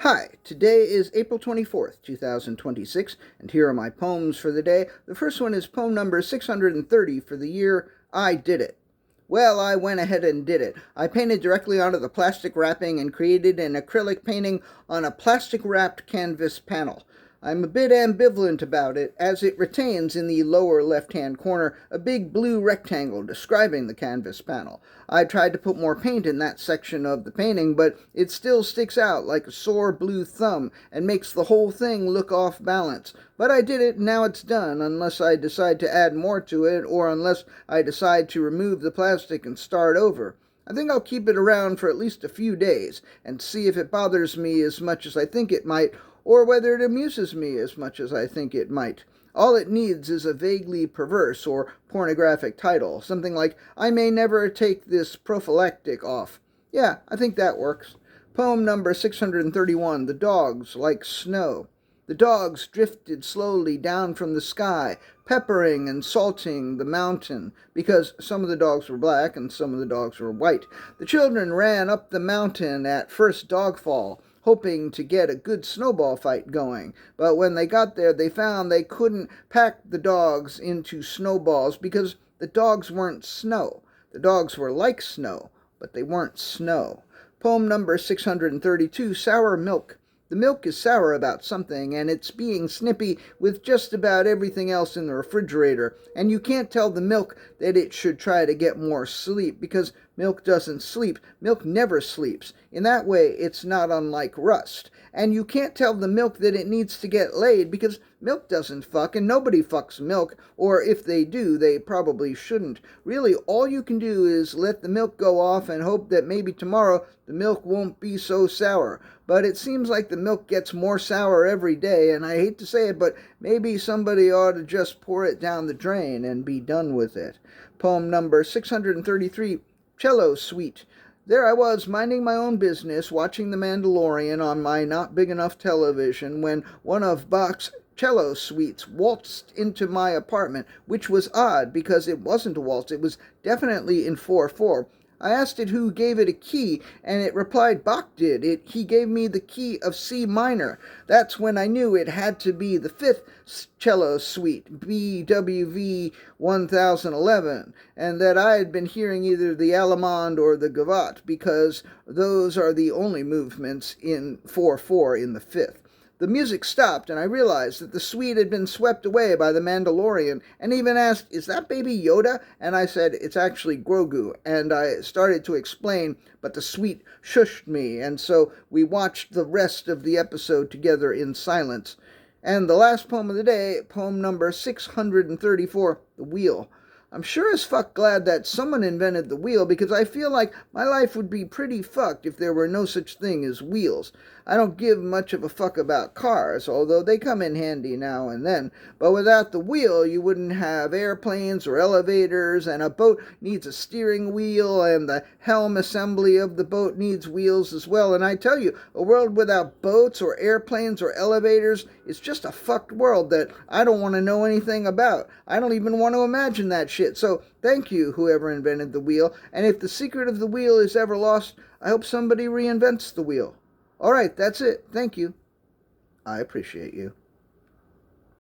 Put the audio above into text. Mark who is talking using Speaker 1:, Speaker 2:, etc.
Speaker 1: Hi, today is April 24th, 2026, and here are my poems for the day. The first one is poem number 630 for the year I Did It. Well, I went ahead and did it. I painted directly onto the plastic wrapping and created an acrylic painting on a plastic-wrapped canvas panel. I'm a bit ambivalent about it, as it retains in the lower left-hand corner a big blue rectangle describing the canvas panel. I tried to put more paint in that section of the painting, but it still sticks out like a sore blue thumb and makes the whole thing look off balance. But I did it, and now it's done, unless I decide to add more to it, or unless I decide to remove the plastic and start over. I think I'll keep it around for at least a few days and see if it bothers me as much as I think it might, or whether it amuses me as much as I think it might. All it needs is a vaguely perverse or pornographic title, something like, I may never take this prophylactic off. Yeah, I think that works. Poem number 631, The Dogs Like Snow. The dogs drifted slowly down from the sky, peppering and salting the mountain, because some of the dogs were black and some of the dogs were white. The children ran up the mountain at first dogfall, hoping to get a good snowball fight going. But when they got there, they found they couldn't pack the dogs into snowballs because the dogs weren't snow. The dogs were like snow, but they weren't snow. Poem number 632, Sour Milk. The milk is sour about something, and it's being snippy with just about everything else in the refrigerator, and you can't tell the milk that it should try to get more sleep, because milk doesn't sleep. Milk never sleeps. In that way, it's not unlike rust. And you can't tell the milk that it needs to get laid, because milk doesn't fuck, and nobody fucks milk, or if they do, they probably shouldn't. Really, all you can do is let the milk go off and hope that maybe tomorrow the milk won't be so sour. But it seems like the milk gets more sour every day, and I hate to say it, but maybe somebody ought to just pour it down the drain and be done with it. Poem number 633, Cello Suite. There I was, minding my own business, watching The Mandalorian on my not-big-enough television, when one of Bach's cello suites waltzed into my apartment, which was odd, because it wasn't a waltz, it was definitely in 4/4. I asked it who gave it a key, and it replied Bach did. He gave me the key of C minor. That's when I knew it had to be the fifth cello suite, BWV 1011, and that I had been hearing either the Allemande or the Gavotte, because those are the only movements in 4/4 in the fifth. The music stopped, and I realized that the suite had been swept away by the Mandalorian, and even asked, "Is that baby Yoda?" And I said, "It's actually Grogu." And I started to explain, but the suite shushed me, and so we watched the rest of the episode together in silence. And the last poem of the day, poem number 634, The Wheel. I'm sure as fuck glad that someone invented the wheel, because I feel like my life would be pretty fucked if there were no such thing as wheels. I don't give much of a fuck about cars, although they come in handy now and then. But without the wheel, you wouldn't have airplanes or elevators, and a boat needs a steering wheel, and the helm assembly of the boat needs wheels as well. And I tell you, a world without boats or airplanes or elevators is just a fucked world that I don't want to know anything about. I don't even want to imagine that shit. So thank you, whoever invented the wheel. And if the secret of the wheel is ever lost, I hope somebody reinvents the wheel. All right, that's it. Thank you. I appreciate you.